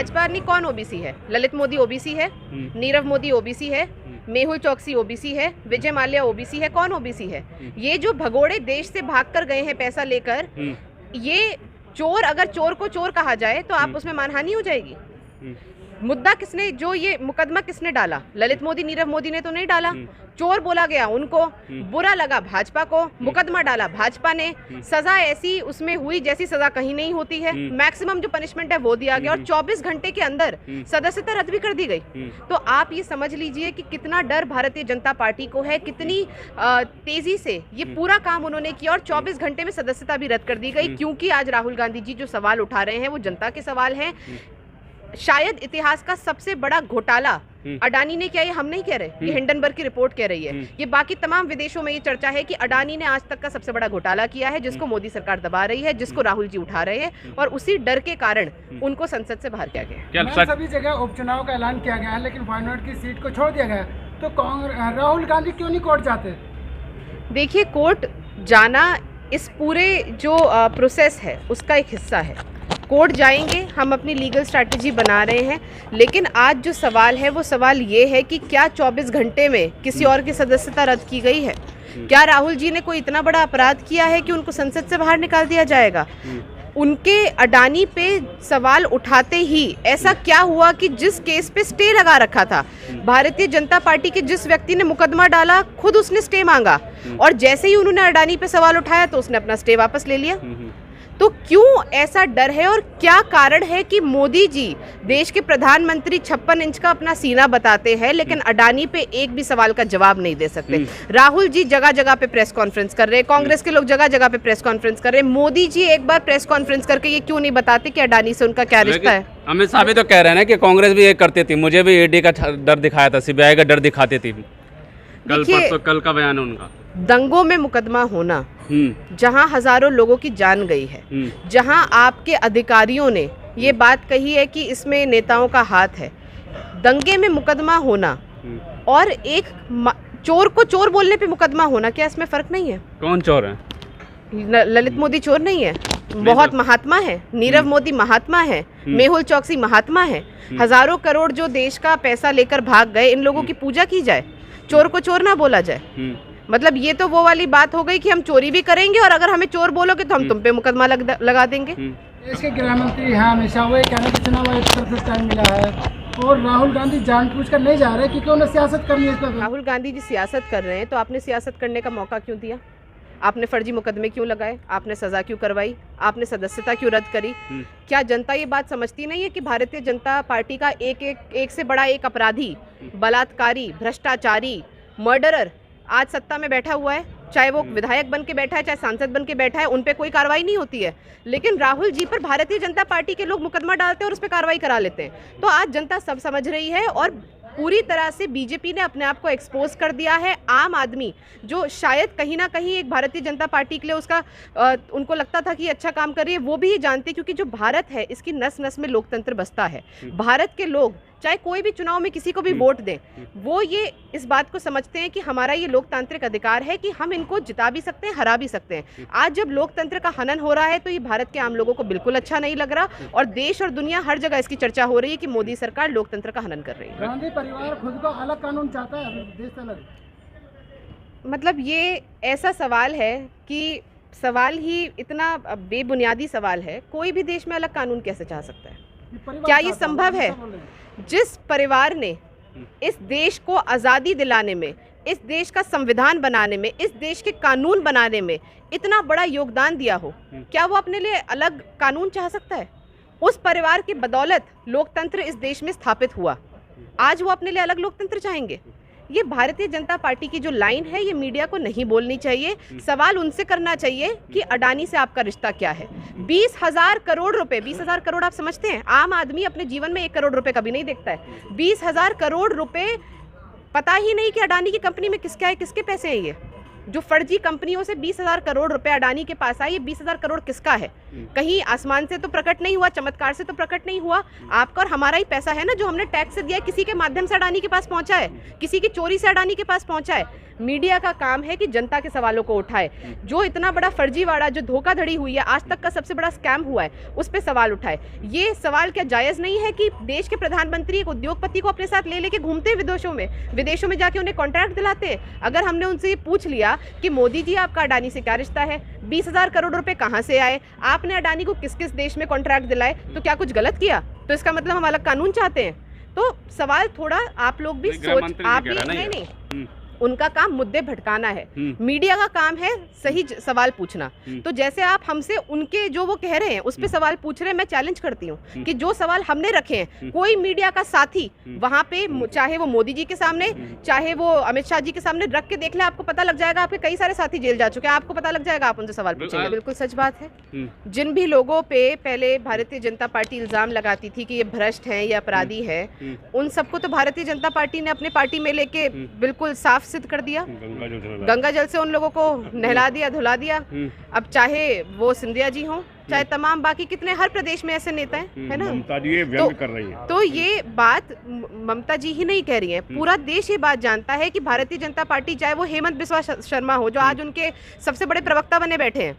भाजपा ने कौन ओबीसी है? ललित मोदी ओबीसी है, नीरव मोदी ओबीसी है, मेहुल चौकसी ओबीसी है, विजय माल्या ओबीसी है, कौन ओबीसी है? ये जो भगोड़े देश से भाग कर गए हैं पैसा लेकर, ये चोर, अगर चोर को चोर कहा जाए तो आप उसमें मानहानि हो जाएगी। मुद्दा किसने, जो ये मुकदमा किसने डाला? ललित मोदी नीरव मोदी ने तो नहीं डाला। चोर बोला गया उनको, बुरा लगा भाजपा को, मुकदमा डाला भाजपा ने, सजा ऐसी उसमें हुई जैसी सजा कहीं नहीं होती है, मैक्सिमम जो पनिशमेंट है वो दिया गया और 24 घंटे के अंदर सदस्यता रद्द भी कर दी गई। तो आप ये समझ लीजिए कि कितना डर भारतीय जनता पार्टी को है, कितनी तेजी से ये पूरा काम उन्होंने किया और 24 घंटे में सदस्यता भी रद्द कर दी गई। क्योंकि आज राहुल गांधी जी जो सवाल उठा रहे हैं वो जनता के सवाल हैं। शायद इतिहास का सबसे बड़ा घोटाला अडानी ने किया, ये हम नहीं कह रहे, ये हिंडनबर्ग की रिपोर्ट कह रही है। ये बाकी तमाम विदेशों में ये चर्चा है कि अडानी ने आज तक का सबसे बड़ा घोटाला किया है, जिसको मोदी सरकार दबा रही है, जिसको राहुल जी उठा रहे हैं और उसी डर के कारण उनको संसद से बाहर किया गया। सभी जगह उपचुनाव का ऐलान किया गया है, लेकिन वायनाड की सीट को छोड़ दिया गया। तो राहुल गांधी क्यों नहीं कोर्ट जाते? देखिए, कोर्ट जाना इस पूरे जो प्रोसेस है उसका एक हिस्सा है। कोर्ट जाएंगे, हम अपनी लीगल स्ट्रैटेजी बना रहे हैं, लेकिन आज जो सवाल है वो सवाल ये है कि क्या 24 घंटे में किसी और की सदस्यता रद्द की गई है? क्या राहुल जी ने कोई इतना बड़ा अपराध किया है कि उनको संसद से बाहर निकाल दिया जाएगा? उनके अडानी पे सवाल उठाते ही ऐसा क्या हुआ कि जिस केस पे स्टे लगा रखा था, भारतीय जनता पार्टी के जिस व्यक्ति ने मुकदमा डाला खुद उसने स्टे मांगा और जैसे ही उन्होंने अडानी पे सवाल उठाया तो उसने अपना स्टे वापस ले लिया। तो क्यों ऐसा डर है और क्या कारण है कि मोदी जी देश के प्रधानमंत्री 56 इंच का अपना सीना बताते हैं लेकिन अडानी पे एक भी सवाल का जवाब नहीं दे सकते? राहुल जी जगह जगह पे प्रेस कॉन्फ्रेंस कर रहे हैं, कांग्रेस के लोग जगह जगह पे प्रेस कॉन्फ्रेंस कर रहे हैं, मोदी जी एक बार प्रेस कॉन्फ्रेंस करके ये क्यों नहीं बताते कि अडानी से उनका क्या रिश्ता है? अमित शाह भी तो कह रहे हैं ना कि कांग्रेस भी ये करती थी, मुझे भी ईडी का डर दिखाया था, सीबीआई का डर दिखाती थी। कल का बयान है उनका। दंगों में मुकदमा होना, जहां हजारों लोगों की जान गई है, जहां आपके अधिकारियों ने ये बात कही है कि इसमें नेताओं का हाथ है, दंगे में मुकदमा होना और एक चोर को चोर बोलने पे मुकदमा होना, क्या इसमें फर्क नहीं है? कौन चोर है? ललित मोदी चोर नहीं है, बहुत महात्मा है। नीरव मोदी महात्मा है, मेहुल चौकसी महात्मा है। हजारों करोड़ जो देश का पैसा लेकर भाग गए, इन लोगों की पूजा की जाए, चोर को चोर ना बोला जाए। मतलब ये तो वो वाली बात हो गई कि हम चोरी भी करेंगे और अगर हमें चोर बोलोगे तो हम तुम पे मुकदमा लगा देंगे। देश के गृह मंत्री हैं हमेशा, वो कहने की चुनाव आयोग से टाइम मिला है और राहुल गांधी जानबूझकर नहीं जा रहे क्योंकि उन्हें सियासत करनी है। राहुल गांधी जी सियासत कर रहे हैं तो आपने सियासत करने का मौका क्यों दिया? आपने फर्जी मुकदमे क्यों लगाए? आपने सजा क्यों करवाई? आपने सदस्यता क्यों रद्द करी? क्या जनता ये बात समझती नहीं है कि भारतीय जनता पार्टी का एक से बड़ा एक अपराधी, बलात्कारी, भ्रष्टाचारी, मर्डरर आज सत्ता में बैठा हुआ है? चाहे वो विधायक बन के बैठा है, चाहे सांसद बन के बैठा है, उन पे कोई कार्रवाई नहीं होती है, लेकिन राहुल जी पर भारतीय जनता पार्टी के लोग मुकदमा डालते हैं और उस पर कार्रवाई करा लेते हैं। तो आज जनता सब समझ रही है और पूरी तरह से बीजेपी ने अपने आप को एक्सपोज कर दिया है। आम आदमी जो शायद कहीं ना कहीं एक भारतीय जनता पार्टी के लिए उसका उनको लगता था कि अच्छा काम कर रही है, वो भी ये जानते, क्योंकि जो भारत है इसकी नस नस में लोकतंत्र बसता है। भारत के लोग चाहे कोई भी चुनाव में किसी को भी वोट दें, वो ये इस बात को समझते हैं कि हमारा ये लोकतांत्रिक अधिकार है कि हम इनको जिता भी सकते हैं, हरा भी सकते हैं। आज जब लोकतंत्र का हनन हो रहा है तो ये भारत के आम लोगों को बिल्कुल अच्छा नहीं लग रहा और देश और दुनिया हर जगह इसकी चर्चा हो रही है कि मोदी सरकार लोकतंत्र का हनन कर रही है। गांधी परिवार खुद को अलग कानून चाहता है, देश से अलग। मतलब ये ऐसा सवाल है कि सवाल ही इतना बेबुनियादी सवाल है, कोई भी देश में अलग कानून कैसे चाह सकता है? क्या ये संभव है? जिस परिवार ने इस देश को आज़ादी दिलाने में, इस देश का संविधान बनाने में, इस देश के कानून बनाने में इतना बड़ा योगदान दिया हो, क्या वो अपने लिए अलग कानून चाह सकता है? उस परिवार की बदौलत लोकतंत्र इस देश में स्थापित हुआ, आज वो अपने लिए अलग लोकतंत्र चाहेंगे? ये भारतीय जनता पार्टी की जो लाइन है ये मीडिया को नहीं बोलनी चाहिए। सवाल उनसे करना चाहिए कि अडानी से आपका रिश्ता क्या है। 20,000 करोड़ रुपए, 20,000 करोड़ आप समझते हैं? आम आदमी अपने जीवन में 1 करोड़ रुपए कभी नहीं देखता है। 20,000 करोड़ रुपए पता ही नहीं कि अडानी की कंपनी में किसका है, किसके पैसे हैं। ये जो फर्जी कंपनियों से 20,000 करोड़ रुपए अडानी के पास आए, ये 20,000 करोड़ किसका है? कहीं आसमान से तो प्रकट नहीं हुआ, चमत्कार से तो प्रकट नहीं हुआ। आपका और हमारा ही पैसा है ना, जो हमने टैक्स से दिया है, किसी के माध्यम से अडानी के पास पहुंचा है, किसी की चोरी से अडानी के पास पहुंचा है। मीडिया का काम है कि जनता के सवालों को उठाए। जो इतना बड़ा फर्जीवाड़ा, जो धोखाधड़ी हुई है, आज तक का सबसे बड़ा स्कैम हुआ है, उस पर सवाल उठाए। ये सवाल क्या जायज़ नहीं है कि देश के प्रधानमंत्री एक उद्योगपति को अपने साथ ले लेके घूमते हैं विदेशों में जाके उन्हें कॉन्ट्रैक्ट दिलाते हैं। अगर हमने उनसे ये पूछ लिया कि मोदी जी आपका अडानी से क्या रिश्ता है, 20,000 करोड़ रुपए कहाँ से आए, आपने अडानी को किस किस देश में कॉन्ट्रैक्ट दिलाए, तो क्या कुछ गलत किया? तो इसका मतलब हम अलग कानून चाहते हैं? तो सवाल थोड़ा आप लोग भी सोच, आप भी नहीं, उनका काम मुद्दे भटकाना है, मीडिया का काम है सही सवाल पूछना। तो जैसे आप हमसे उनके जो वो कह रहे हैं उस पे सवाल पूछ रहे हैं, मैं चैलेंज करती हूँ कि जो सवाल हमने रखे हैं, कोई मीडिया का साथी वहाँ पे, चाहे वो मोदी जी के सामने, चाहे वो अमित शाह जी के सामने, रख के देख ले, आपको पता लग जाएगा। आपके कई सारे साथी जेल जा चुके हैं, आपको पता लग जाएगा, आप उनसे सवाल पूछेंगे। बिल्कुल सच बात है। जिन भी लोगों पे पहले भारतीय जनता पार्टी इल्जाम लगाती थी कि ये भ्रष्ट हैं, ये अपराधी है, उन सबको तो भारतीय जनता पार्टी ने अपने पार्टी में लेके बिल्कुल साफ सिद्ध कर दिया। गंगा जल से उन लोगों को नहला दिया, धुला दिया। अब चाहे वो सिंधिया जी हों, चाहे तमाम बाकी कितने, हर प्रदेश में ऐसे नेता हैं, है ना। ममता जी ये व्यंग कर रही है। तो ये बात ममता जी ही नहीं कह रही है, पूरा देश ये बात जानता है कि भारतीय जनता पार्टी, चाहे वो हेमंत बिस्वा शर्मा हो, जो आज उनके सबसे बड़े प्रवक्ता बने बैठे हैं,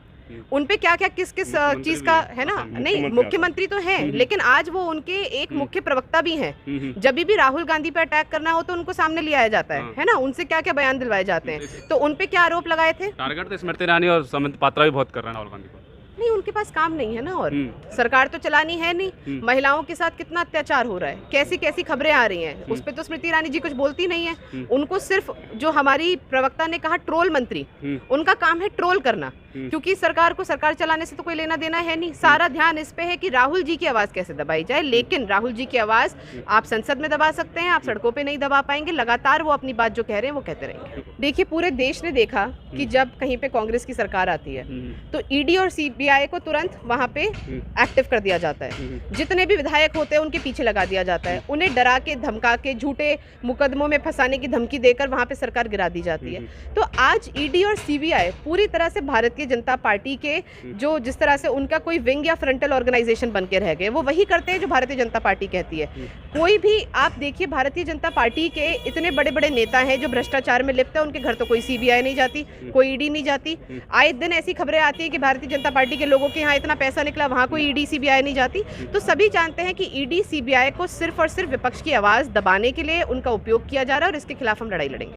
उन पे क्या क्या किस किस चीज का है ना, नहीं मुख्यमंत्री तो हैं, लेकिन आज वो उनके एक मुख्य प्रवक्ता भी हैं। जब भी राहुल गांधी पे अटैक करना हो तो उनको सामने लिया जाता है ना, उनसे क्या क्या बयान दिलवाए जाते हैं। तो उन पे क्या आरोप लगाए थे? टारगेट तो स्मृति ईरानी और समंत पात्रा भी बहुत कर रहे हैं राहुल गांधी को। नहीं, उनके पास काम नहीं है ना, और सरकार तो चलानी है नहीं। महिलाओं के साथ कितना अत्याचार हो रहा है, कैसी कैसी खबरें आ रही हैं, उस पर तो स्मृति ईरानी जी कुछ बोलती नहीं है। उनको सिर्फ, जो हमारी प्रवक्ता ने कहा, ट्रोल मंत्री, उनका काम है ट्रोल करना, क्योंकि सरकार को, सरकार चलाने से तो कोई लेना देना है नहीं। सारा ध्यान इस पे है कि राहुल जी की आवाज़ कैसे दबाई जाए, लेकिन राहुल जी की आवाज़ आप संसद में दबा सकते हैं, आप सड़कों पे नहीं दबा पाएंगे। लगातार वो अपनी बात जो कह रहे हैं वो कहते रहेंगे। देखिए, पूरे देश ने देखा कि जब कहीं पे कांग्रेस की सरकार आती है तो ईडी और सीबीआई को तुरंत वहाँ पे एक्टिव कर दिया जाता है। जितने भी विधायक होते हैं उनके पीछे लगा दिया जाता है, उन्हें डरा के, धमका के, झूठे मुकदमों में फंसाने की धमकी देकर वहाँ पे सरकार गिरा दी जाती है। तो आज ईडी और सीबीआई पूरी तरह से भारतीय जनता पार्टी के, जो जिस तरह से उनका कोई विंग या फ्रंटल ऑर्गेनाइजेशन बन के रह गए, वो वही करते हैं जो भारतीय जनता पार्टी कहती है। कोई भी आप देखिए, भारतीय जनता पार्टी के इतने बड़े बड़े नेता हैं जो भ्रष्टाचार में लिप्त है, उनके घर तो कोई सीबीआई नहीं जाती, कोई ईडी नहीं जाती। आए दिन ऐसी खबरें आती है कि भारतीय जनता पार्टी के लोगों के यहाँ इतना पैसा निकला, वहाँ कोई ईडी सीबीआई नहीं जाती। तो सभी जानते हैं कि ईडी सीबीआई को सिर्फ और सिर्फ विपक्ष की आवाज़ दबाने के लिए उनका उपयोग किया जा रहा है, और इसके खिलाफ हम लड़ाई लड़ेंगे।